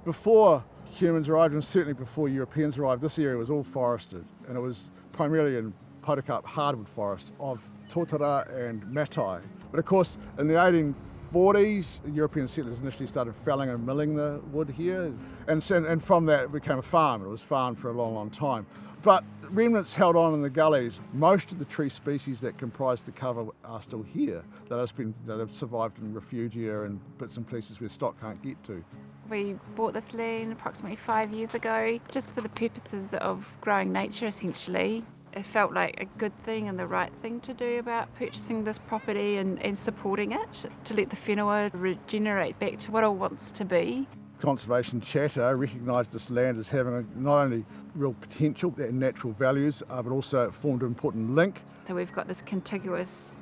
Before humans arrived, and certainly before Europeans arrived, this area was all forested, and it was primarily in Potocarp hardwood forest of totara and matai. But of course, in the 1840s, European settlers initially started felling and milling the wood here, and from that it became a farm. It was farmed for a long, long time. But remnants held on in the gullies. Most of the tree species that comprise the cover are still here, that have survived in refugia and bits and pieces where stock can't get to. We bought this land approximately 5 years ago, just for the purposes of growing nature essentially. It felt like a good thing and the right thing to do about purchasing this property and supporting it, to let the whenua regenerate back to what it wants to be. Conservation Chatter recognised this land as having not only real potential and natural values, but also it formed an important link. So we've got this contiguous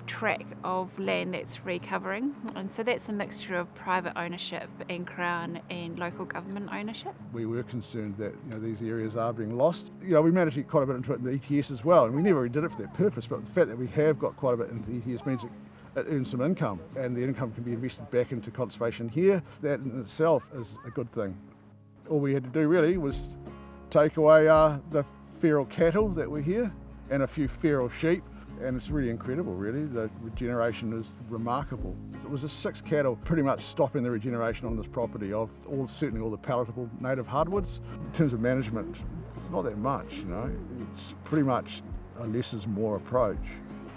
tract of land that's recovering, and so that's a mixture of private ownership and Crown and local government ownership. We were concerned that these areas are being lost. We managed to get quite a bit into it in the ETS as well, and we never really did it for that purpose, but the fact that we have got quite a bit into the ETS means it earns some income, and the income can be invested back into conservation here. That in itself is a good thing. All we had to do really was take away the feral cattle that were here and a few feral sheep, and it's really incredible really. The regeneration is remarkable. It was just 6 cattle pretty much stopping the regeneration on this property of certainly all the palatable native hardwoods. In terms of management, it's not that much, it's pretty much a less is more approach.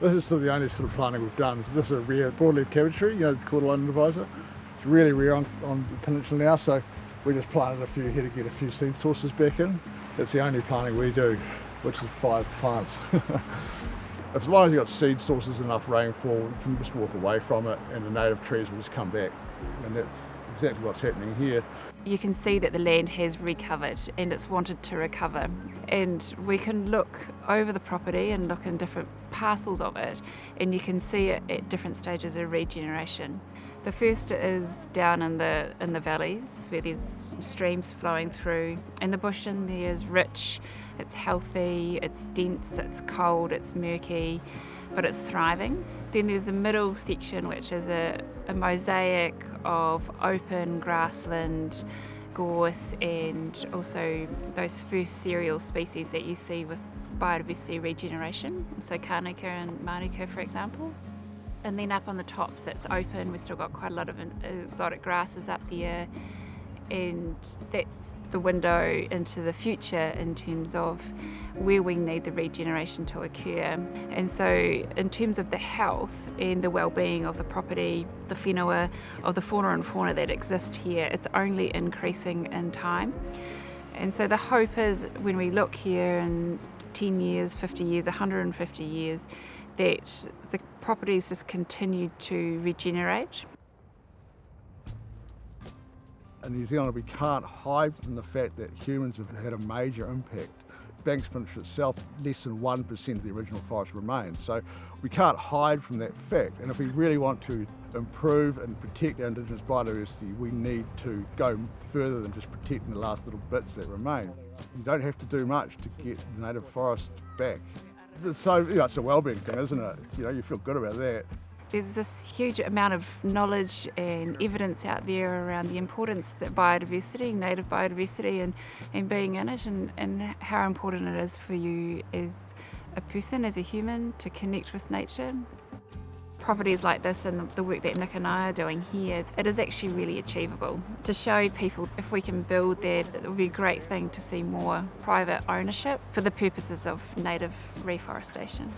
This is sort of the only sort of planting we've done. This is a rare broadleaf cabbage tree, Cordyline divisor. It's really rare on the peninsula now, so we just planted a few here to get a few seed sources back in. That's the only planting we do, which is 5 plants. As long as you've got seed sources, enough rainfall, you can just walk away from it and the native trees will just come back. And that's exactly what's happening here. You can see that the land has recovered and it's wanted to recover, and we can look over the property and look in different parcels of it, and you can see it at different stages of regeneration. The first is down in the valleys where there's streams flowing through, and the bush in there is rich, it's healthy, it's dense, it's cold, it's murky, but it's thriving. Then there's a middle section which is a mosaic of open grassland, gorse, and also those first cereal species that you see with biodiversity regeneration, so Kānuka and Mānuka for example. And then up on the tops it's open, we've still got quite a lot of exotic grasses up there, and that's the window into the future in terms of where we need the regeneration to occur. And so in terms of the health and the well-being of the property, the whenua, of the fauna and fauna that exist here, it's only increasing in time. And so the hope is when we look here in 10 years, 50 years, 150 years, that the properties just continue to regenerate. In New Zealand, we can't hide from the fact that humans have had a major impact. Banks Peninsula itself, less than 1% of the original forest remains. So we can't hide from that fact. And if we really want to improve and protect our Indigenous biodiversity, we need to go further than just protecting the last little bits that remain. You don't have to do much to get the native forest back. So it's a wellbeing thing, isn't it? You feel good about that. There's this huge amount of knowledge and evidence out there around the importance that biodiversity, native biodiversity, and being in it, and how important it is for you as a person, as a human, to connect with nature. Properties like this and the work that Nick and I are doing here, it is actually really achievable. To show people if we can build that, it would be a great thing to see more private ownership for the purposes of native reforestation.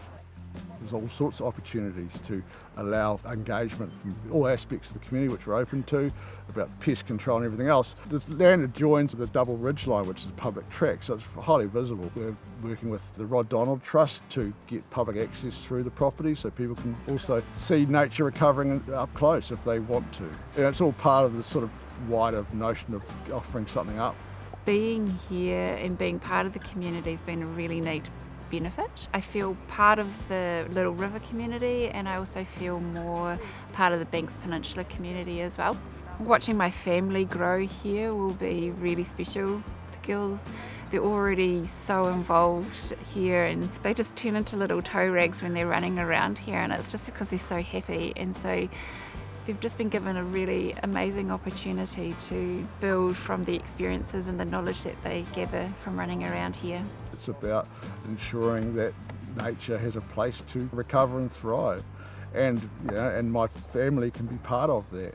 There's all sorts of opportunities to allow engagement from all aspects of the community, which we're open to, about pest control and everything else. This land adjoins the double ridgeline, which is a public track, so it's highly visible. We're working with the Rod Donald Trust to get public access through the property so people can also see nature recovering up close if they want to. And it's all part of the sort of wider notion of offering something up. Being here and being part of the community has been a really neat benefit. I feel part of the Little River community, and I also feel more part of the Banks Peninsula community as well. Watching my family grow here will be really special. The girls, they're already so involved here, and they just turn into little toe rags when they're running around here, and it's just because they're so happy. And so They've just been given a really amazing opportunity to build from the experiences and the knowledge that they gather from running around here. It's about ensuring that nature has a place to recover and thrive, and and my family can be part of that.